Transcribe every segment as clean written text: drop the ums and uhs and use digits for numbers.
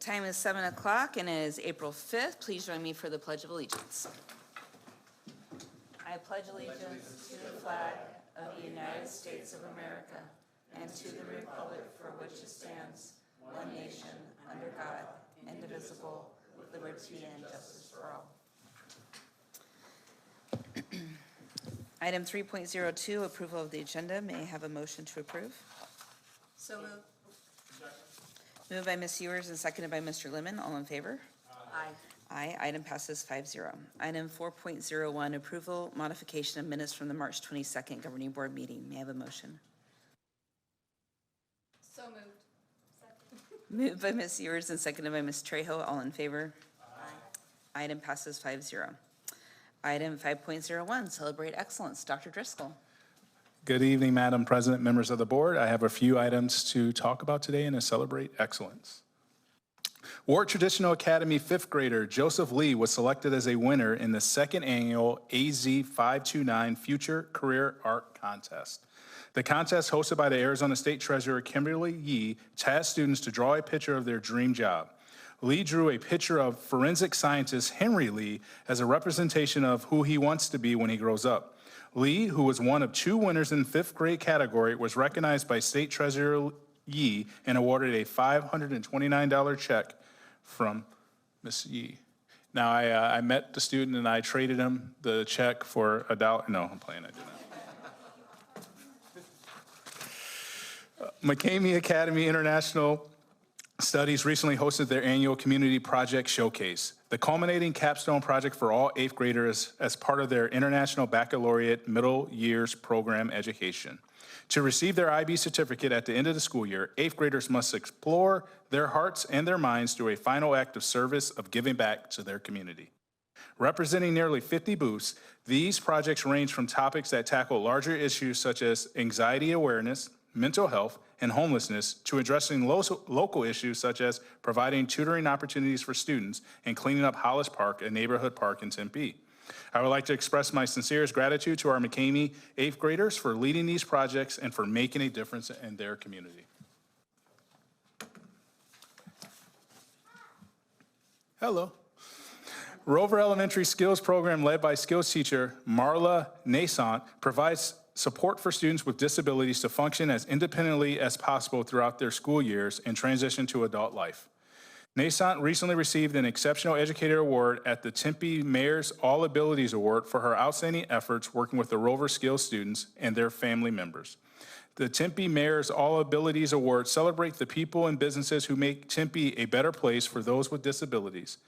time is 7 o'clock and it is April 5th. Please join me for the Pledge of Allegiance. I pledge allegiance to the flag of the United States of America and to the republic for which it stands, one nation, under God, indivisible, with liberty and justice for all. Item 3.02, approval of the agenda. May I have a motion to approve? So moved. Moved by Ms. Ewers and seconded by Mr. Lemon. All in favor? Aye. Aye. Item passes 5-0. Item 4.01, approval modification of minutes from the March 22nd Governing Board meeting. May I have a motion? So moved. Moved by Ms. Ewers and seconded by Ms. Trejo. All in favor? Aye. Item passes 5-0. Item 5.01, celebrate excellence. Dr. Driscoll. Good evening, Madam President, members of the board. I have a few items to talk about today and to celebrate excellence. Ward Traditional Academy fifth grader Joseph Lee was selected as a winner in the second annual AZ 529 Future Career Art Contest. The contest, hosted by the Arizona State Treasurer Kimberly Yee, tasked students to draw a picture of their dream job. Lee drew a picture of forensic scientist Henry Lee as a representation of who he wants to be when he grows up. Lee, who was one of two winners in the fifth grade category, was recognized by State Treasurer Yee and awarded a $529 check from Ms. Yee. Now, I met the student and I traded him the check for $1. No, I'm playing, I did not. McCamey Academy International Studies recently hosted their annual Community Project Showcase, the culminating capstone project for all eighth graders as part of their International Baccalaureate Middle Years Program education. To receive their IB certificate at the end of the school year, eighth graders must explore their hearts and their minds through a final act of service of giving back to their community. Representing nearly 50 booths, these projects range from topics that tackle larger issues such as anxiety awareness, mental health, and homelessness to addressing local issues such as providing tutoring opportunities for students and cleaning up Hollis Park, a neighborhood park in Tempe. I would like to express my sincerest gratitude to our McCamey eighth graders for leading these projects and for making a difference in their community. Hello. Rover Elementary Skills Program, led by skills teacher Marla Nasant, provides support for students with disabilities to function as independently as possible throughout their school years and transition to adult life. Nasant recently received an Exceptional Educator Award at the Tempe Mayor's All Abilities Award for her outstanding efforts working with the Rover Skills students and their family members. The Tempe Mayor's All Abilities Award celebrates the people and businesses who make Tempe a better place for those with disabilities.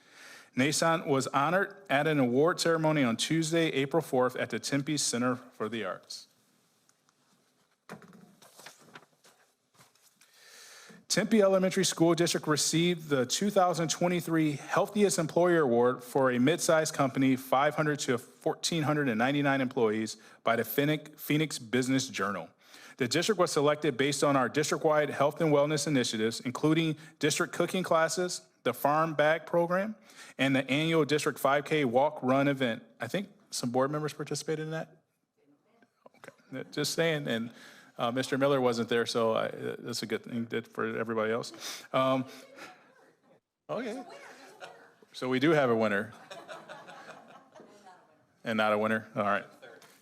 Nasant was honored at an award ceremony on Tuesday, April 4th at the Tempe Center for the Arts. Tempe Elementary School District received the 2023 Healthiest Employer Award for a mid-sized company, 500 to 1,499 employees, by the Phoenix Business Journal. The district was selected based on our district-wide health and wellness initiatives, including district cooking classes, the farm bag program, and the annual district 5K walk-run event. I think some board members participated in that? Okay, just saying. And Mr. Miller wasn't there, so that's a good thing for everybody else. Okay. So we do have a winner. And not a winner? All right.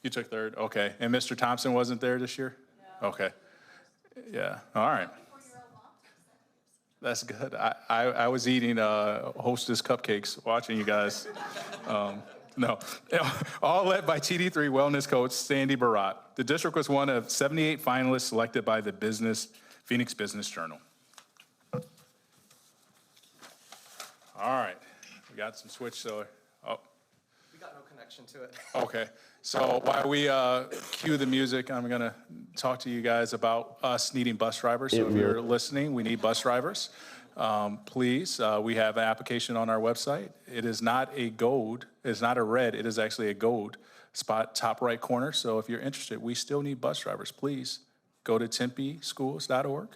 You took third? Okay. And Mr. Thompson wasn't there this year? No. Okay. Yeah. All right. That's good. I was eating Hostess cupcakes watching you guys. No, all led by TD3 wellness coach Sandy Barat. The district was one of 78 finalists selected by the Phoenix Business Journal. All right, we got some switch, so, oh. We got no connection to it. Okay, so while we cue the music, I'm gonna talk to you guys about us needing bus drivers. So if you're listening, we need bus drivers. Please, we have an application on our website. It is not a gold, it's not a red, it is actually a gold spot, top right corner. So if you're interested, we still need bus drivers. Please go to tempeschools.org,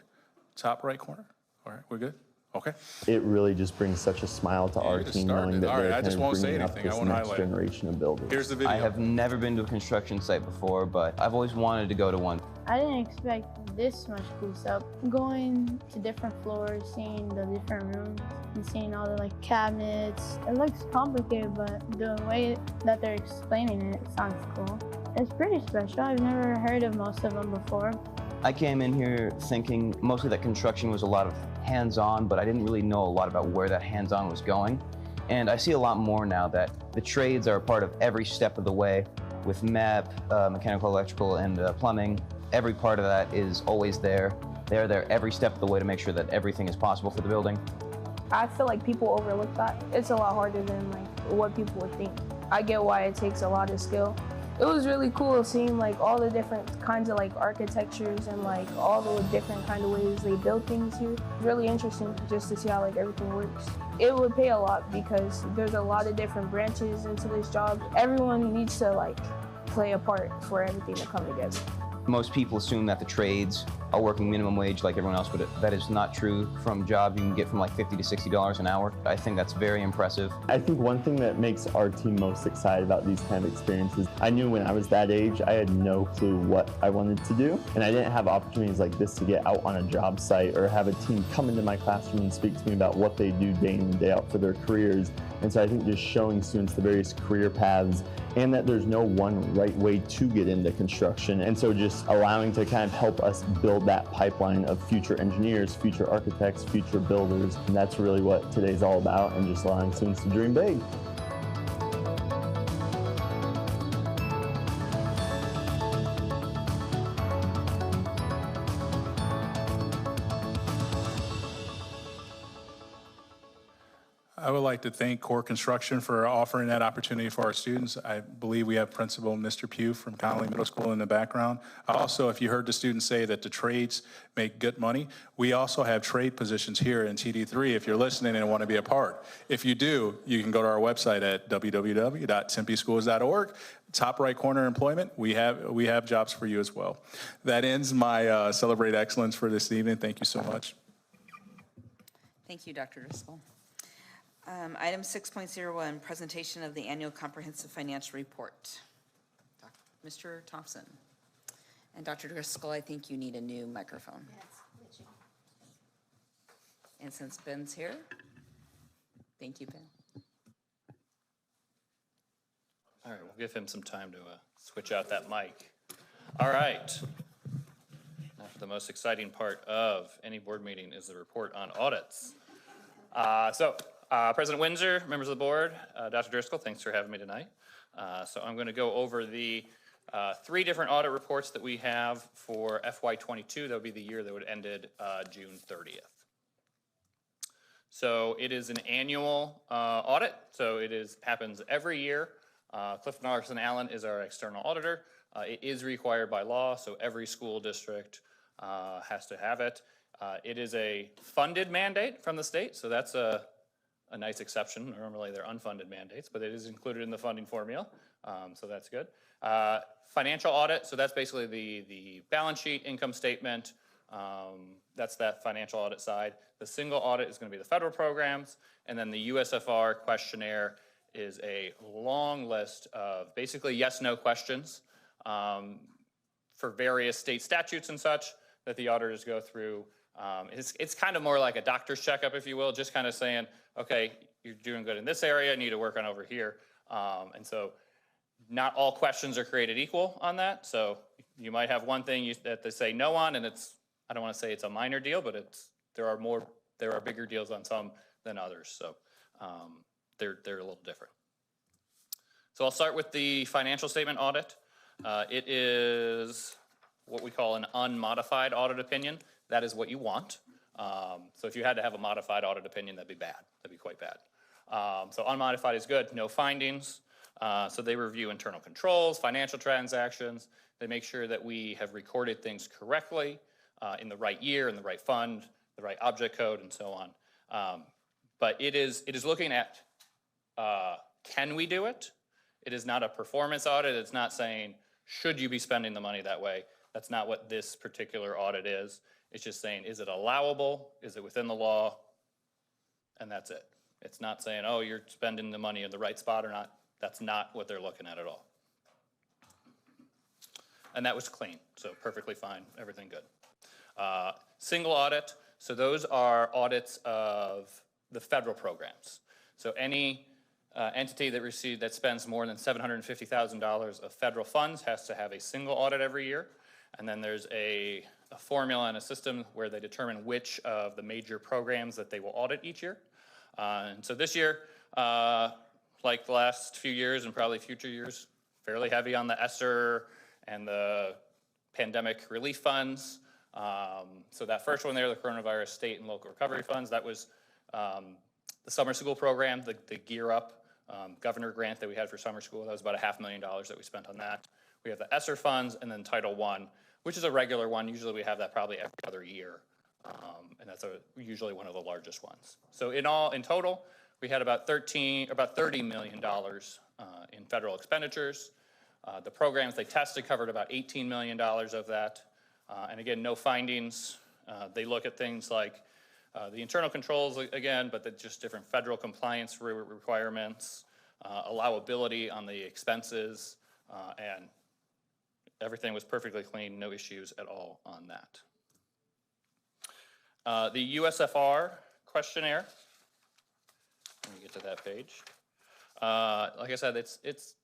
top right corner. All right, we're good? Okay. It really just brings such a smile to our team knowing that they're kind of bringing up this next generation of builders. Here's the video. I have never been to a construction site before, but I've always wanted to go to one. I didn't expect this much cool stuff. Going to different floors, seeing the different rooms, and seeing all the like cabinets. It looks complicated, but the way that they're explaining it sounds cool. It's pretty special. I've never heard of most of them before. I came in here thinking mostly that construction was a lot of hands-on, but I didn't really know a lot about where that hands-on was going. And I see a lot more now that the trades are a part of every step of the way. With MEP, mechanical, electrical, and plumbing, every part of that is always there. They're there every step of the way to make sure that everything is possible for the building. I feel like people overlook that. It's a lot harder than like what people would think. I get why it takes a lot of skill. It was really cool seeing like all the different kinds of like architectures and like all the different kind of ways they build things here. Really interesting just to see how like everything works. It would pay a lot because there's a lot of different branches into this job. Everyone needs to like play a part for everything to come together. Most people assume that the trades are working minimum wage like everyone else, but that is not true. From jobs you can get from like $50 to $60 an hour. I think that's very impressive. I think one thing that makes our team most excited about these kind of experiences, I knew when I was that age, I had no clue what I wanted to do. And I didn't have opportunities like this to get out on a job site or have a team come into my classroom and speak to me about what they do day in and day out for their careers. And so I think just showing students the various career paths and that there's no one right way to get into construction. And so just allowing to kind of help us build that pipeline of future engineers, future architects, future builders. And that's really what today's all about, and just allowing students to dream big. I would like to thank Core Construction for offering that opportunity for our students. I believe we have Principal Mr. Pugh from Connolly Middle School in the background. Also, if you heard the students say that the trades make good money, we also have trade positions here in TD3 if you're listening and want to be a part. If you do, you can go to our website at www.tempeschools.org. Top right corner employment, we have jobs for you as well. That ends my Celebrate Excellence for this evening. Thank you so much. Thank you, Dr. Driscoll. Item 6.01, presentation of the annual comprehensive financial report. Mr. Thompson. And Dr. Driscoll, I think you need a new microphone. And since Ben's here, thank you, Ben. All right, we'll give him some time to switch out that mic. All right. Now for the most exciting part of any board meeting is the report on audits. President Windsor, members of the board, Dr. Driscoll, thanks for having me tonight. So I'm going to go over the 3 different audit reports that we have for FY22. That would be the year that would ended June 30th. So it is an annual audit. So it happens every year. Clifton Larson Allen is our external auditor. It is required by law, so every school district has to have it. It is a funded mandate from the state, so that's a nice exception. Normally they're unfunded mandates, but it is included in the funding formula, so that's good. Financial audit, so that's basically the balance sheet, income statement. That's that financial audit side. The single audit is going to be the federal programs, and then the USFR questionnaire is a long list of basically yes/no questions for various state statutes and such that the auditors go through. It's kind of more like a doctor's checkup, if you will, just kind of saying, okay, you're doing good in this area, need to work on over here. And so not all questions are created equal on that. So you might have one thing that they say no on, and I don't want to say it's a minor deal, but there are bigger deals on some than others. So they're a little different. So I'll start with the financial statement audit. It is what we call an unmodified audit opinion. That is what you want. So if you had to have a modified audit opinion, that'd be bad. That'd be quite bad. So unmodified is good, no findings. So they review internal controls, financial transactions. They make sure that we have recorded things correctly in the right year, in the right fund, the right object code, and so on. But it is looking at, can we do it? It is not a performance audit. It's not saying, should you be spending the money that way? That's not what this particular audit is. It's just saying, is it allowable? Is it within the law? And that's it. It's not saying, oh, you're spending the money in the right spot or not. That's not what they're looking at all. and that was clean, so perfectly fine, everything good. Single audit, so those are audits of the federal programs. So any entity that spends more than $750,000 of federal funds has to have a single audit every year. And then there's a formula and a system where they determine which of the major programs that they will audit each year. And so this year, like the last few years and probably future years, fairly heavy on the ESSER and the pandemic relief funds. So that first one there, the coronavirus state and local recovery funds, that was the summer school program, the Gear Up governor grant that we had for summer school. That was about $500,000 that we spent on that. We have the ESSER funds and then Title I, which is a regular one. Usually we have that probably every other year. And that's usually one of the largest ones. So in total, we had about $30 million in federal expenditures. The programs they tested covered about $18 million of that. And again, no findings. They look at things like the internal controls again, but just different federal compliance requirements, allowability on the expenses, and everything was perfectly clean, no issues at all on that. The USFR questionnaire, let me get to that page. Like I said, it's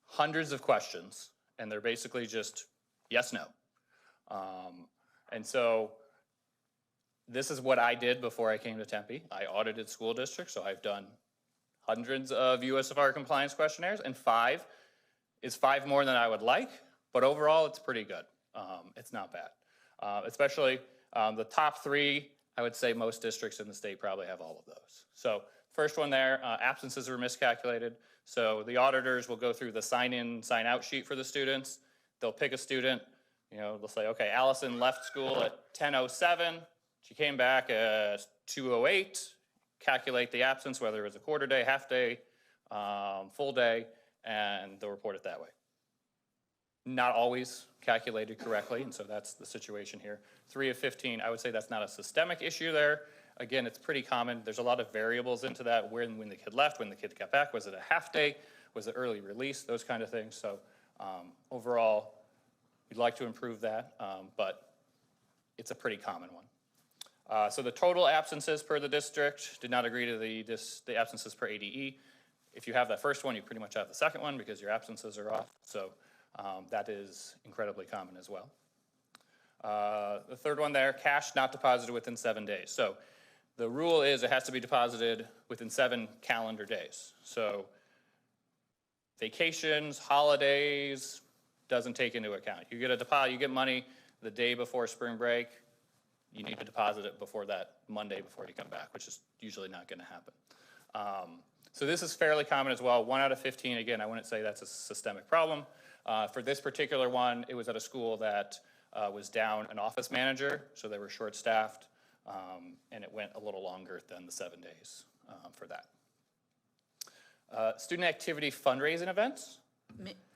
hundreds of questions, and they're basically just yes, no. And so this is what I did before I came to Tempe. I audited school districts, so I've done hundreds of USFR compliance questionnaires, and 5 is 5 more than I would like, but overall it's pretty good. It's not bad. Especially the top 3, I would say most districts in the state probably have all of those. So first one there, absences were miscalculated. So the auditors will go through the sign-in, sign-out sheet for the students. They'll pick a student, they'll say, okay, Allison left school at 10:07. She came back at 2:08. Calculate the absence, whether it was a quarter day, half day, full day, and they'll report it that way. Not always calculated correctly, and so that's the situation here. 3 of 15, I would say that's not a systemic issue there. Again, it's pretty common. There's a lot of variables into that, when the kid left, when the kid got back. Was it a half day? Was it early release? Those kind of things. So overall, we'd like to improve that, but it's a pretty common one. So the total absences per the district did not agree to the absences per ADE. If you have that first one, you pretty much have the second one because your absences are off. So that is incredibly common as well. The third one there, cash not deposited within 7 days. So the rule is it has to be deposited within 7 calendar days. So vacations, holidays, doesn't take into account. You get a deposit, you get money the day before spring break, you need to deposit it before that Monday before you come back, which is usually not going to happen. So this is fairly common as well. 1 out of 15, again, I wouldn't say that's a systemic problem. For this particular one, it was at a school that was down an office manager, so they were short-staffed, and it went a little longer than the 7 days for that. Student activity fundraising events.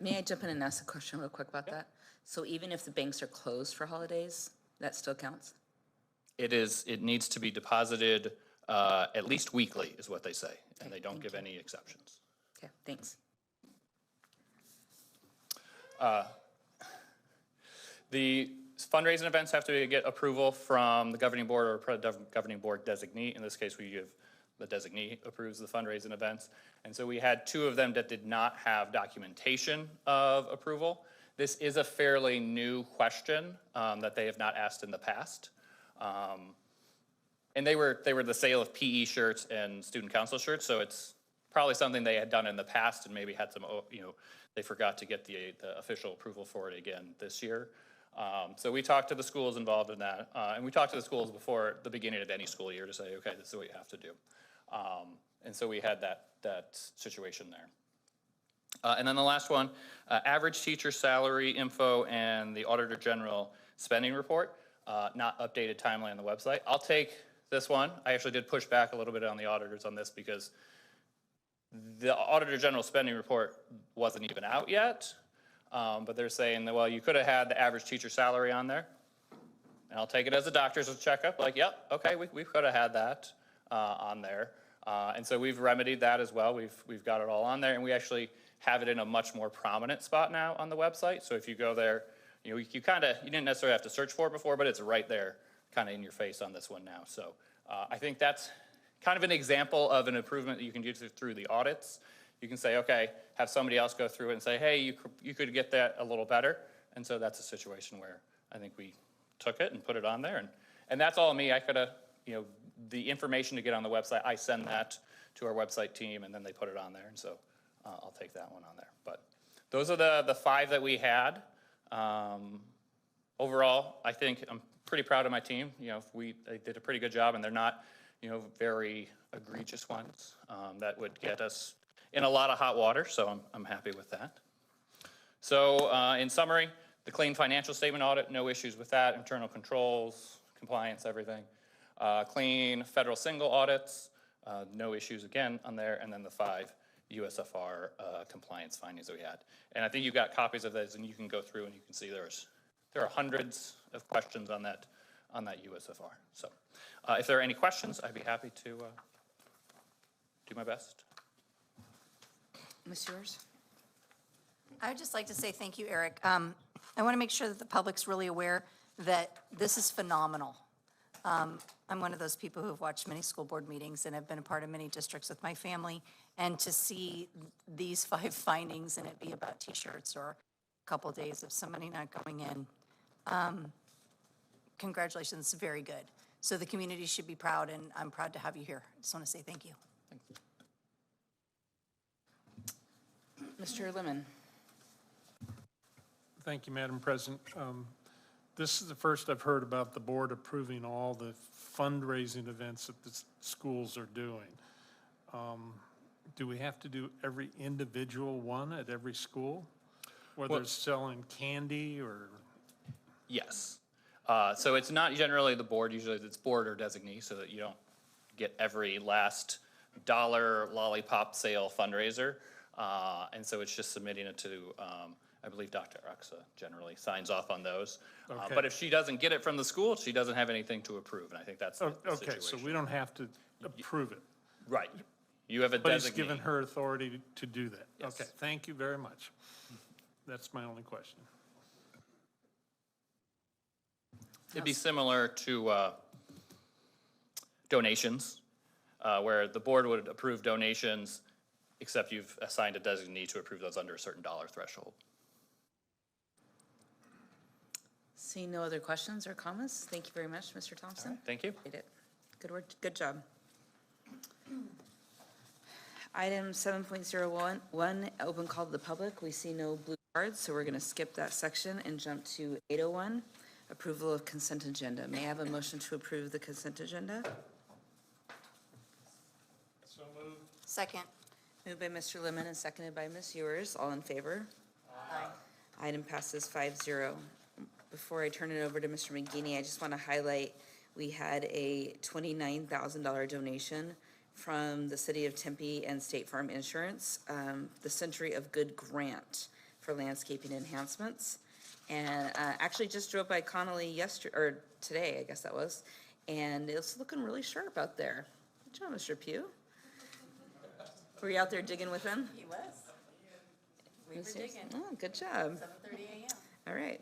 May I jump in and ask a question real quick about that? So even if the banks are closed for holidays, that still counts? It needs to be deposited at least weekly is what they say, and they don't give any exceptions. Okay, thanks. The fundraising events have to get approval from the governing board or governing board designee. In this case, we give the designee approves the fundraising events. And so we had 2 of them that did not have documentation of approval. This is a fairly new question that they have not asked in the past. And they were the sale of PE shirts and student council shirts, so it's probably something they had done in the past and maybe had some, they forgot to get the official approval for it again this year. So we talked to the schools involved in that, and we talked to the schools before the beginning of any school year to say, okay, this is what you have to do. And so we had that situation there. And then the last one, average teacher salary info and the Auditor General spending report, not updated timely on the website. I'll take this one. I actually did push back a little bit on the auditors on this because the Auditor General spending report wasn't even out yet. But they're saying that, well, you could have had the average teacher salary on there. And I'll take it as a doctor's checkup, like, yep, okay, we could have had that on there. And so we've remedied that as well. We've got it all on there, and we actually have it in a much more prominent spot now on the website. So if you go there, you didn't necessarily have to search for it before, but it's right there, kind of in your face on this one now. So I think that's kind of an example of an improvement that you can do through the audits. You can say, okay, have somebody else go through it and say, hey, you could get that a little better. And so that's a situation where I think we took it and put it on there. And that's all me. I could have, the information to get on the website, I send that to our website team, and then they put it on there. And so I'll take that one on there. But those are the 5 that we had. Overall, I think I'm pretty proud of my team. They did a pretty good job, and they're not, very egregious ones that would get us in a lot of hot water. So I'm happy with that. So in summary, the clean financial statement audit, no issues with that. Internal controls, compliance, everything. Clean federal single audits, no issues again on there. And then the 5 USFR compliance findings that we had. And I think you've got copies of those, and you can go through and you can see there are hundreds of questions on that USFR. So if there are any questions, I'd be happy to do my best. Ms. Ewers? I would just like to say thank you, Eric. I want to make sure that the public's really aware that this is phenomenal. I'm one of those people who have watched many school board meetings and have been a part of many districts with my family. And to see these 5 findings and it be about T-shirts or a couple of days of somebody not going in, congratulations, very good. So the community should be proud, and I'm proud to have you here. I just want to say thank you. Mr. Lemon? Thank you, Madam President. This is the first I've heard about the board approving all the fundraising events that the schools are doing. Do we have to do every individual one at every school? Whether it's selling candy or? Yes. So it's not generally the board, usually it's board or designee, so that you don't get every last dollar lollipop sale fundraiser. And so it's just submitting it to, I believe Dr. Uxa generally signs off on those. Okay. But if she doesn't get it from the school, she doesn't have anything to approve, and I think that's the Okay, so situation. we don't have to approve it. Right. You have a But he's designee. given her authority to do that. Yes. Okay, thank you very much. That's my only question. It'd be similar to donations, where the board would approve donations, except you've assigned a designee to approve those under a certain dollar threshold. Seeing no other questions or comments, thank you very much, Mr. Thompson. Thank you. Did it. Good work, good job. Item 7.01, open call to the public. We see no blue cards, so we're going to skip that section and jump to 801, approval of consent agenda. May I have a motion to approve the consent agenda? So moved. Second. Moved by Mr. Lemon and seconded by Ms. Ewers. All in favor? Aye. Item passes 5-0. Before I turn it over to Mr. McGinney, I just want to highlight, we had a $29,000 donation from the City of Tempe and State Farm Insurance, the Century of Good Grant for landscaping enhancements. And actually just drove by Connolly today, I guess that was, and it's looking really sharp out there. Good job, Mr. Pugh. Were you out there digging with him? He was. We were digging. Oh, good job. 7:30 a.m. All right.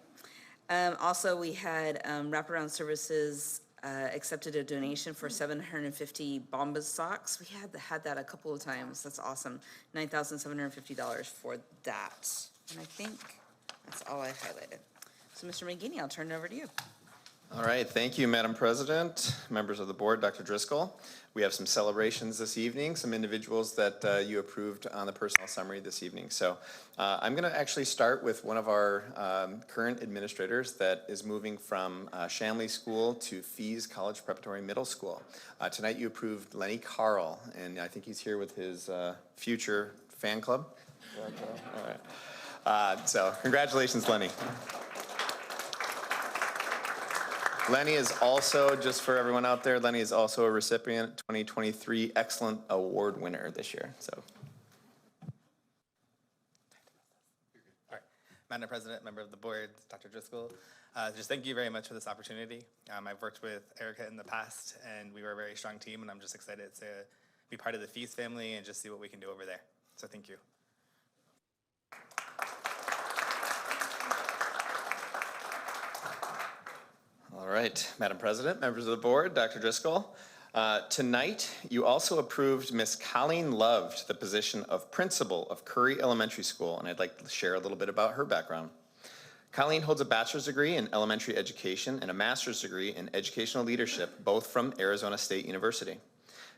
Also, we had Wraparound Services accepted a donation for 750 Bombas socks. We had that a couple of times. That's awesome. $9,750 for that. And I think that's all I highlighted. So, Mr. McGinney, I'll turn it over to you. All right, thank you, Madam President, members of the board, Dr. Driscoll. We have some celebrations this evening, some individuals that you approved on the personnel summary this evening. So I'm going to actually start with one of our current administrators that is moving from Shanley School to Fees College Preparatory Middle School. Tonight you approved Lenny Carl, and I think he's here with his future fan club. All right. So congratulations, Lenny. Lenny is also, just for everyone out there, Lenny is also a recipient, 2023 Excellent Award winner this year, so. All right. Madam President, member of the board, Dr. Driscoll, just thank you very much for this opportunity. I've worked with Erica in the past, and we were a very strong team, and I'm just excited to be part of the Feast family and just see what we can do over there. So thank you. All right, Madam President, members of the board, Dr. Driscoll. Tonight, you also approved Miss Colleen Love to the position of principal of Curry Elementary School, and I'd like to share a little bit about her background. Colleen holds a bachelor's degree in elementary education and a master's degree in educational leadership, both from Arizona State University.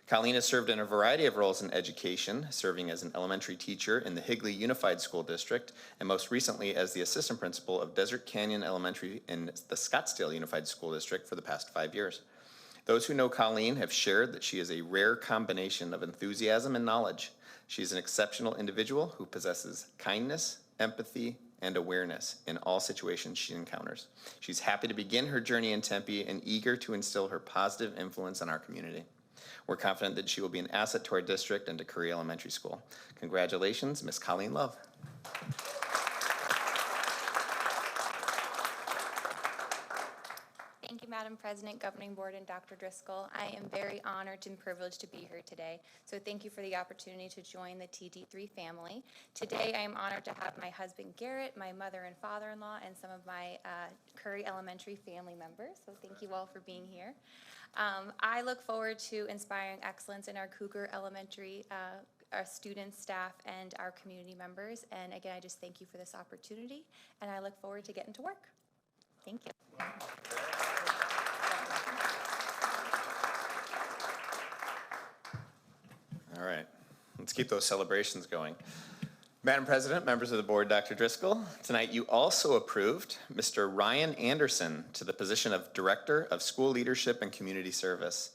Colleen has served in a variety of roles in education, serving as an elementary teacher in the Higley Unified School District, and most recently as the assistant principal of Desert Canyon Elementary in the Scottsdale Unified School District for the past 5 years. Those who know Colleen have shared that she is a rare combination of enthusiasm and knowledge. She is an exceptional individual who possesses kindness, empathy, and awareness in all situations she encounters. She's happy to begin her journey in Tempe and eager to instill her positive influence on our community. We're confident that she will be an asset to our district and to Curry Elementary School. Congratulations, Ms. Colleen Love. Thank you, Madam President, Governing Board, and Dr. Driscoll. I am very honored and privileged to be here today. So thank you for the opportunity to join the TD3 family. Today, I am honored to have my husband, Garrett, my mother and father-in-law, and some of my Curry Elementary family members. So thank you all for being here. I look forward to inspiring excellence in our Cougar Elementary our students, staff, and our community members. And again, I just thank you for this opportunity, and I look forward to getting to work. Thank you. All right, let's keep those celebrations going. Madam President, members of the board, Dr. Driscoll, tonight you also approved Mr. Ryan Anderson to the position of Director of School Leadership and Community Service.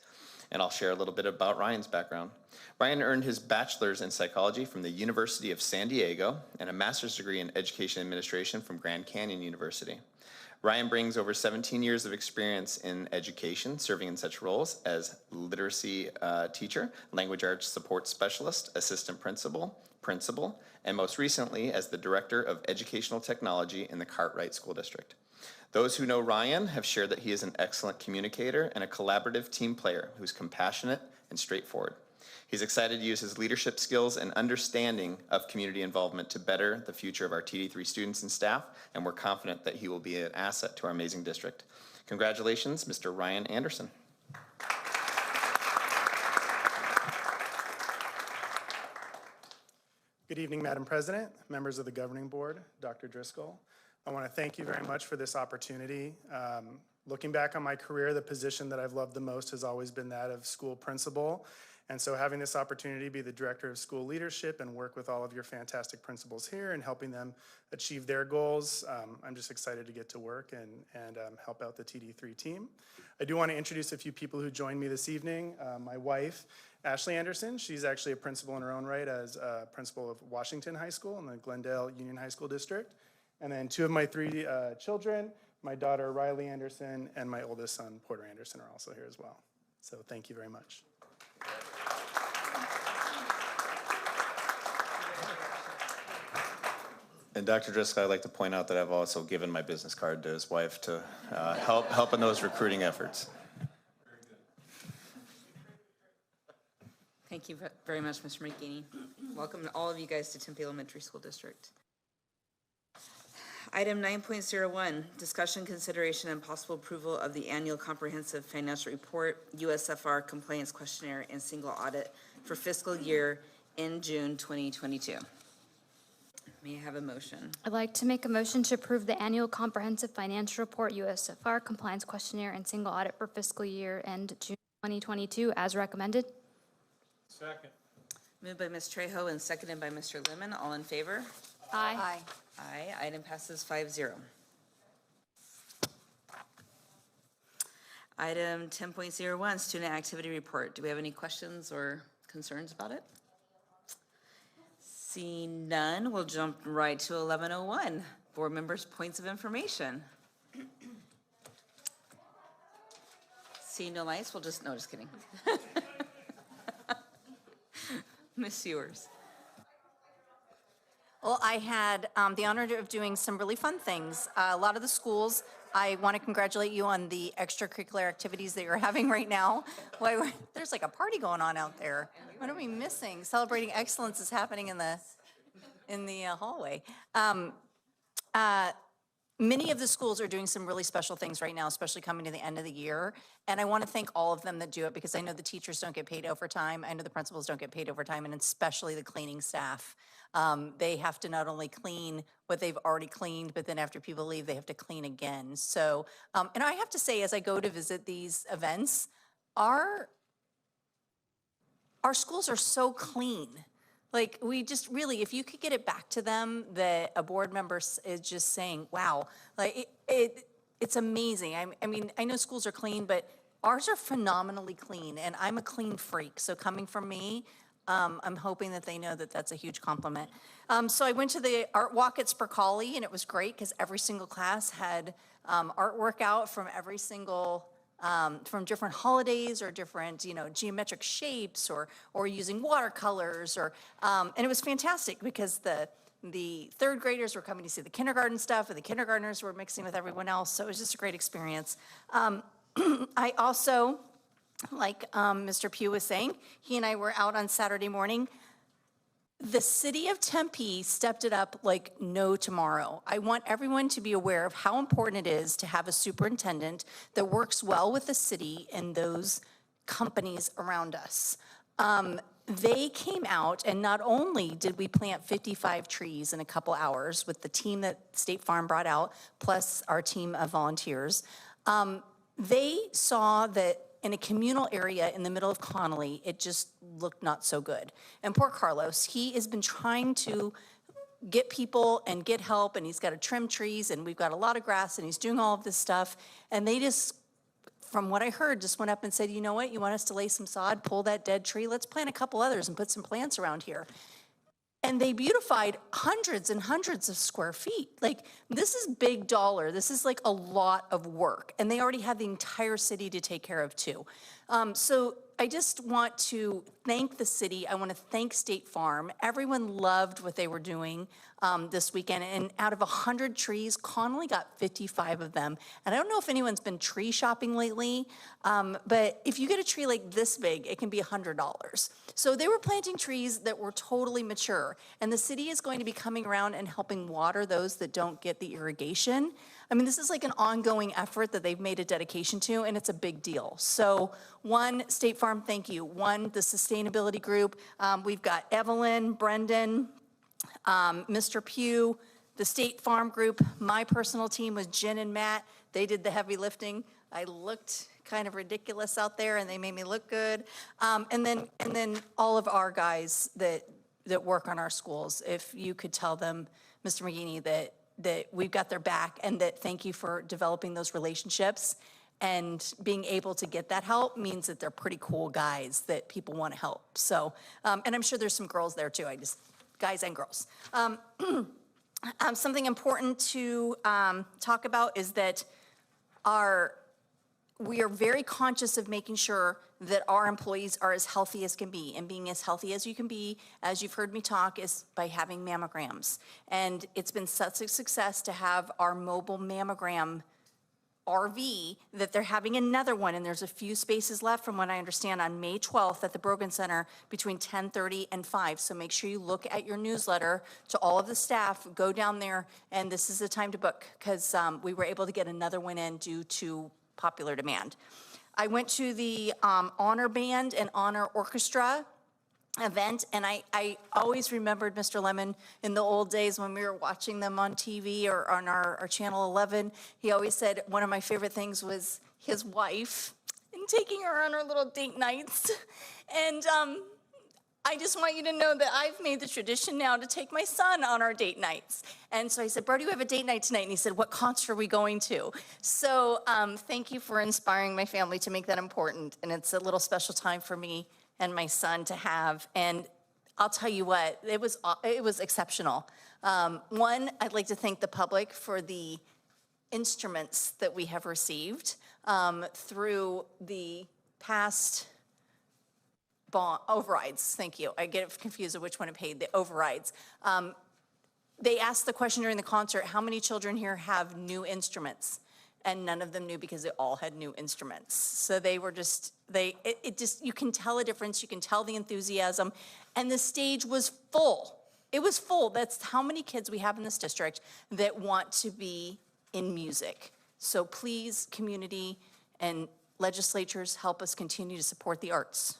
And I'll share a little bit about Ryan's background. Ryan earned his bachelor's in psychology from the University of San Diego and a master's degree in education administration from Grand Canyon University. Ryan brings over 17 years of experience in education, serving in such roles as literacy teacher, language arts support specialist, assistant principal, and most recently as the Director of Educational Technology in the Cartwright School District. Those who know Ryan have shared that he is an excellent communicator and a collaborative team player who's compassionate and straightforward. He's excited to use his leadership skills and understanding of community involvement to better the future of our TD3 students and staff, and we're confident that he will be an asset to our amazing district. Congratulations, Mr. Ryan Anderson. Good evening, Madam President, members of the Governing Board, Dr. Driscoll. I want to thank you very much for this opportunity. Looking back on my career, the position that I've loved the most has always been that of school principal. And so having this opportunity to be the Director of School Leadership and work with all of your fantastic principals here and helping them achieve their goals, I'm just excited to get to work and help out the TD3 team. I do want to introduce a few people who joined me this evening. My wife, Ashley Anderson, she's actually a principal in her own right as principal of Washington High School in the Glendale Union High School District. And then two of my three children, my daughter Riley Anderson and my oldest son Porter Anderson are also here as well. So thank you very much. And Dr. Driscoll, I'd like to point out that I've also given my business card to his wife to help in those recruiting efforts. Thank you very much, Mr. McGinney. Welcome to all of you guys to Tempe Elementary School District. Item 9.01, discussion, consideration, and possible approval of the annual comprehensive financial report, USFR compliance questionnaire, and single audit for fiscal year in June 2022. May I have a motion? I'd like to make a motion to approve the annual comprehensive financial report, USFR compliance questionnaire, and single audit for fiscal year end June 2022 as recommended. Second. Moved by Ms. Trejo and seconded by Mr. Lemon. All in favor? Aye. Aye. Item passes 5-0. Item 10.01, student activity report. Do we have any questions or concerns about it? Seeing none, we'll jump right to 11.01, board members' points of information. Seeing no lights, we'll just, no, just kidding. Ms. Ewers. Well, I had the honor of doing some really fun things. A lot of the schools, I want to congratulate you on the extracurricular activities that you're having right now. Why, there's like a party going on out there. What are we missing? Celebrating excellence is happening in the hallway. Many of the schools are doing some really special things right now, especially coming to the end of the year. And I want to thank all of them that do it because I know the teachers don't get paid overtime. I know the principals don't get paid overtime, and especially the cleaning staff. They have to not only clean what they've already cleaned, but then after people leave, they have to clean again. So, and I have to say, as I go to visit these events, our schools are so clean. Like, we just really, if you could get it back to them, that a board member is just saying, wow, like, it's amazing. I mean, I know schools are clean, but ours are phenomenally clean, and I'm a clean freak. So coming from me, I'm hoping that they know that that's a huge compliment. So I went to the art walk at Spercali, and it was great because every single class had artwork out from every single from different holidays or different, geometric shapes or using watercolors and it was fantastic because the third graders were coming to see the kindergarten stuff and the kindergartners were mixing with everyone else. So it was just a great experience. I also, like Mr. Pugh was saying, he and I were out on Saturday morning. The city of Tempe stepped it up like no tomorrow. I want everyone to be aware of how important it is to have a superintendent that works well with the city and those companies around us. They came out, and not only did we plant 55 trees in a couple hours with the team that State Farm brought out, plus our team of volunteers, they saw that in a communal area in the middle of Connolly, it just looked not so good. And poor Carlos, he has been trying to get people and get help, and he's got to trim trees, and we've got a lot of grass, and he's doing all of this stuff. And they just, from what I heard, just went up and said, you know what, you want us to lay some sod, pull that dead tree, let's plant a couple others and put some plants around here. And they beautified hundreds and hundreds of square feet. Like, this is big dollar. This is like a lot of work. And they already have the entire city to take care of too. So I just want to thank the city. I want to thank State Farm. Everyone loved what they were doing this weekend. And out of 100 trees, Connolly got 55 of them. And I don't know if anyone's been tree shopping lately, but if you get a tree like this big, it can be $100. So they were planting trees that were totally mature. And the city is going to be coming around and helping water those that don't get the irrigation. I mean, this is like an ongoing effort that they've made a dedication to, and it's a big deal. So one, State Farm, thank you. One, the sustainability group. We've got Evelyn, Brendan, Mr. Pugh, the State Farm group. My personal team was Jen and Matt. They did the heavy lifting. I looked kind of ridiculous out there, and they made me look good. And then all of our guys that work on our schools, if you could tell them, Mr. McGinney, that we've got their back, and that thank you for developing those relationships, and being able to get that help means that they're pretty cool guys that people want to help. So, and I'm sure there's some girls there too. Guys and girls. Something important to talk about is that we are very conscious of making sure that our employees are as healthy as can be, and being as healthy as you can be, as you've heard me talk, is by having mammograms. And it's been such a success to have our mobile mammogram RV that they're having another one, and there's a few spaces left from what I understand on May 12th at the Brogan Center between 10:30 and 5. So make sure you look at your newsletter to all of the staff, go down there, and this is the time to book, because we were able to get another one in due to popular demand. I went to the Honor Band and Honor Orchestra event, and I always remembered Mr. Lemon in the old days when we were watching them on TV or on our Channel 11. He always said one of my favorite things was his wife and taking her on her little date nights. And I just want you to know that I've made the tradition now to take my son on our date nights. And so I said, Brody, we have a date night tonight. And he said, what concert are we going to? So thank you for inspiring my family to make that important. And it's a little special time for me and my son to have. And I'll tell you what, it was exceptional. One, I'd like to thank the public for the instruments that we have received through the past overrides. Thank you. I get confused of which one I paid, the overrides. They asked the question during the concert, how many children here have new instruments? And none of them knew, because they all had new instruments. So they were just, you can tell a difference. You can tell the enthusiasm. And the stage was full. It was full. That's how many kids we have in this district that want to be in music. So please, community and legislatures, help us continue to support the arts.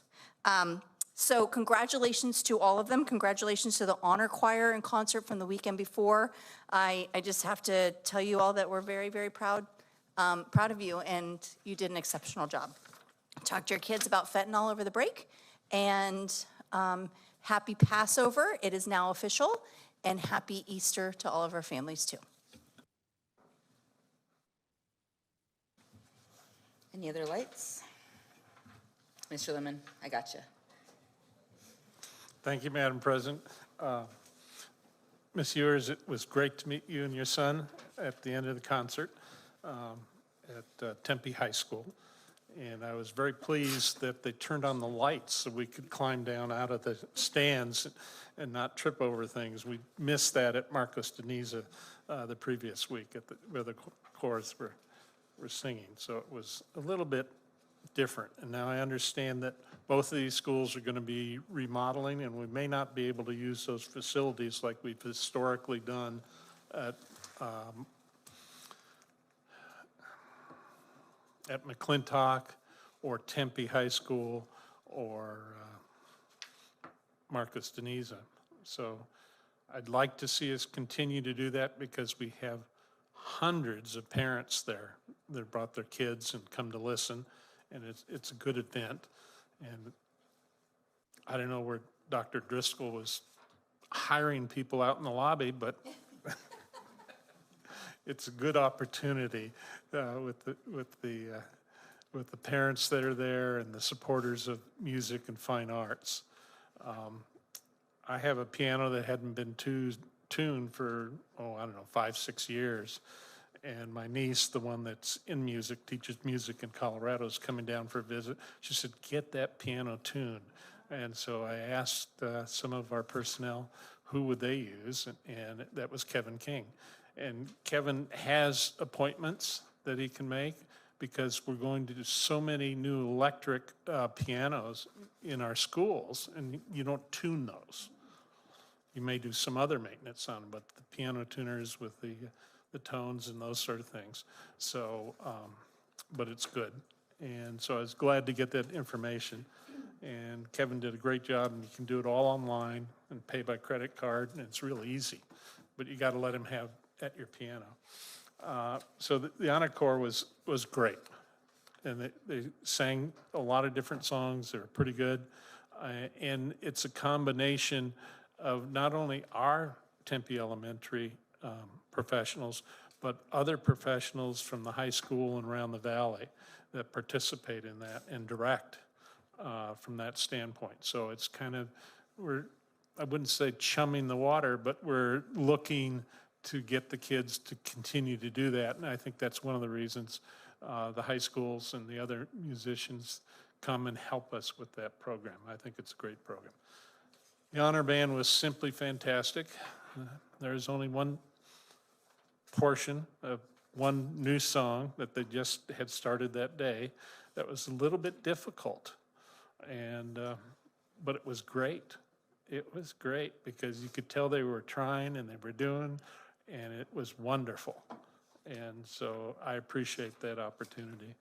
So congratulations to all of them. Congratulations to the honor choir and concert from the weekend before. I just have to tell you all that we're very, very proud of you, and you did an exceptional job. Talk to your kids about fentanyl over the break, and happy Passover. It is now official, and happy Easter to all of our families too. Any other lights? Mr. Lemon, I got you. Thank you, Madam President. Ms. Ewers, it was great to meet you and your son at the end of the concert at Tempe High School. And I was very pleased that they turned on the lights so we could climb down out of the stands and not trip over things. We missed that at Marcos Deniza the previous week where the chorus were singing. So it was a little bit different. And now I understand that both of these schools are going to be remodeling, and we may not be able to use those facilities like we've historically done at McClintock or Tempe High School or Marcos Deniza. So I'd like to see us continue to do that because we have hundreds of parents there that brought their kids and come to listen, and it's a good event. And I don't know where Dr. Driscoll was hiring people out in the lobby, but it's a good opportunity with the parents that are there and the supporters of music and fine arts. I have a piano that hadn't been tuned for, I don't know, 5-6 years. And my niece, the one that's in music, teaches music in Colorado, is coming down for a visit. She said, get that piano tuned. And so I asked some of our personnel who would they use, and that was Kevin King. And Kevin has appointments that he can make because we're going to do so many new electric pianos in our schools, and you don't tune those. You may do some other maintenance on them, but the piano tuners with the tones and those sort of things. So, but it's good. And so I was glad to get that information. And Kevin did a great job, and you can do it all online and pay by credit card, and it's real easy. But you got to let him have at your piano. So the honor corps was great. And they sang a lot of different songs. They were pretty good. And it's a combination of not only our Tempe Elementary professionals, but other professionals from the high school and around the valley that participate in that and direct from that standpoint. So it's kind of, I wouldn't say chumming the water, but we're looking to get the kids to continue to do that. And I think that's one of the reasons the high schools and the other musicians come and help us with that program. I think it's a great program. The honor band was simply fantastic. There's only one portion of one new song that they just had started that day that was a little bit difficult, and but it was great. It was great because you could tell they were trying and they were doing, and it was wonderful. And so I appreciate that opportunity.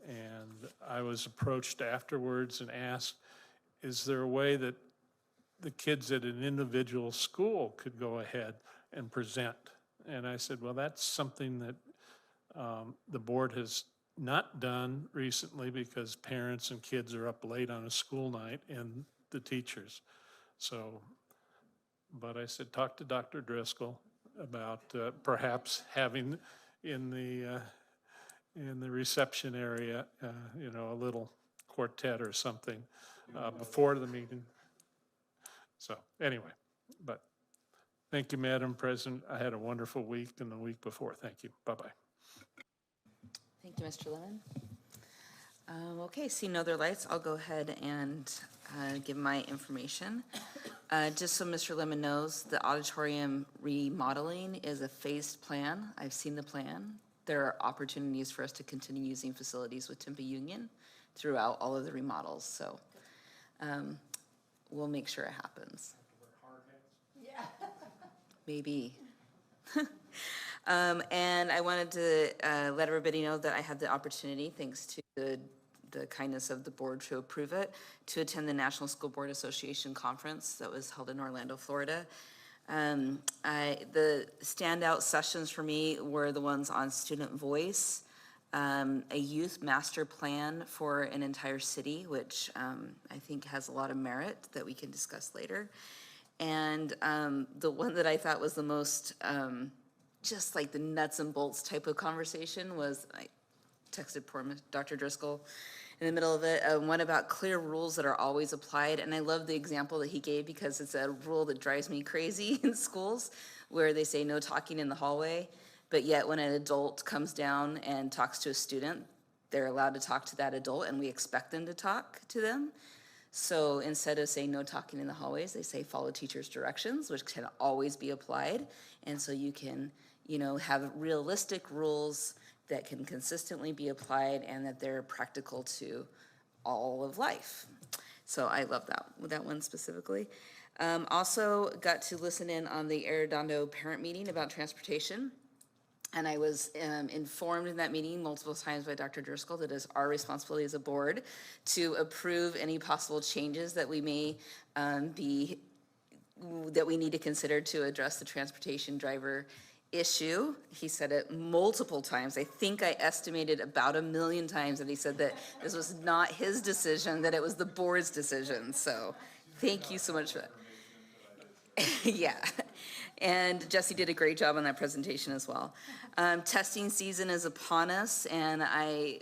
And I was approached afterwards and asked, is there a way that the kids at an individual school could go ahead and present? And I said, well, that's something that the board has not done recently because parents and kids are up late on a school night and the teachers. So, but I said, talk to Dr. Driscoll about perhaps having in the reception area, a little quartet or something before the meeting. So anyway, but thank you, Madam President. I had a wonderful week and the week before. Thank you. Bye-bye. Thank you, Mr. Lemon. Okay, seeing no other lights, I'll go ahead and give my information. Just so Mr. Lemon knows, the auditorium remodeling is a phased plan. I've seen the plan. There are opportunities for us to continue using facilities with Tempe Union throughout all of the remodels. So we'll make sure it happens. Yeah. Maybe. And I wanted to let everybody know that I had the opportunity, thanks to the kindness of the board to approve it, to attend the National School Board Association Conference that was held in Orlando, Florida. The standout sessions for me were the ones on student voice, a youth master plan for an entire city, which I think has a lot of merit that we can discuss later. And the one that I thought was the most, just like the nuts and bolts type of conversation was, I texted poor Dr. Driscoll in the middle of it, one about clear rules that are always applied. And I love the example that he gave because it's a rule that drives me crazy in schools where they say no talking in the hallway, but yet when an adult comes down and talks to a student, they're allowed to talk to that adult and we expect them to talk to them. So instead of saying no talking in the hallways, they say follow teacher's directions, which can always be applied. And so you can, have realistic rules that can consistently be applied and that they're practical to all of life. So I love that one specifically. Also got to listen in on the Arredondo parent meeting about transportation. And I was informed in that meeting multiple times by Dr. Driscoll that it is our responsibility as a board to approve any possible changes that we may that we need to consider to address the transportation driver issue. He said it multiple times. I think I estimated about 1 million times that he said that this was not his decision, that it was the board's decision. So thank you so much for that. Yeah. And Jesse did a great job on that presentation as well. Testing season is upon us, and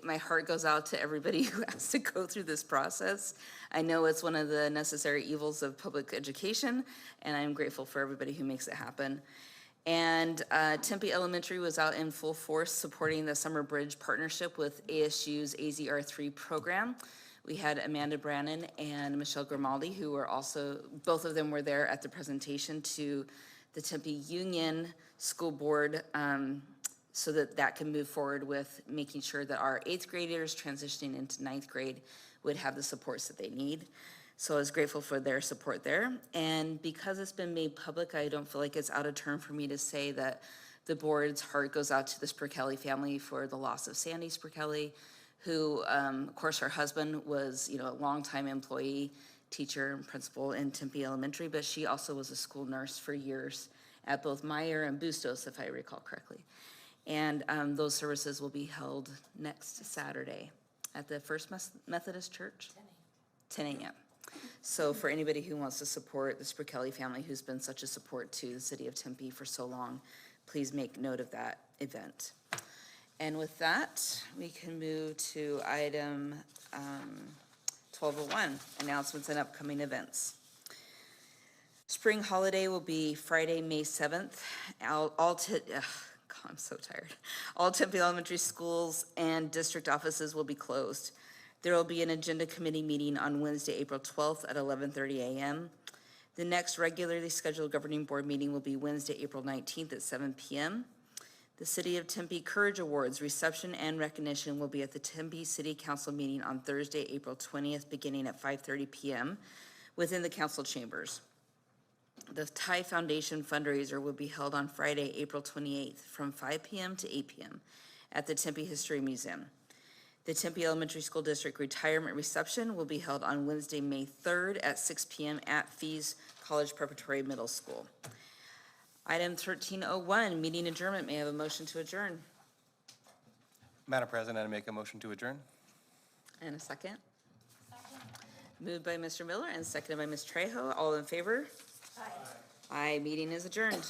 my heart goes out to everybody who has to go through this process. I know it's one of the necessary evils of public education, and I'm grateful for everybody who makes it happen. And Tempe Elementary was out in full force supporting the Summer Bridge partnership with ASU's AZR3 program. We had Amanda Brannon and Michelle Grimaldi, who were also, both of them were there at the presentation to the Tempe Union School Board, so that can move forward with making sure that our 8th graders transitioning into 9th grade would have the supports that they need. So I was grateful for their support there. And because it's been made public, I don't feel like it's out of turn for me to say that the board's heart goes out to the Sprickelli family for the loss of Sandy Sprickelli, who, of course, her husband was, a longtime employee, teacher and principal in Tempe Elementary, but she also was a school nurse for years at both Meyer and Bustos, if I recall correctly. And those services will be held next Saturday at the First Methodist Church, 10 a.m. So for anybody who wants to support the Sprickelli family, who's been such a support to the city of Tempe for so long, please make note of that event. And with that, we can move to item 1201, announcements and upcoming events. Spring holiday will be Friday, May 7th. I'm so tired. All Tempe Elementary schools and district offices will be closed. There will be an agenda committee meeting on Wednesday, April 12th at 11:30 a.m. The next regularly scheduled governing board meeting will be Wednesday, April 19th at 7 p.m. The City of Tempe Courage Awards reception and recognition will be at the Tempe City Council meeting on Thursday, April 20th, beginning at 5:30 p.m. within the council chambers. The Thai Foundation fundraiser will be held on Friday, April 28th from 5 p.m. to 8 p.m. at the Tempe History Museum. The Tempe Elementary School District retirement reception will be held on Wednesday, May 3rd at 6 p.m. at Fees College Preparatory Middle School. Item 1301, meeting adjournment. May I have a motion to adjourn? Madam President, I make a motion to adjourn. And a second? Moved by Mr. Miller and seconded by Ms. Trejo. All in favor? Aye. Aye, meeting is adjourned.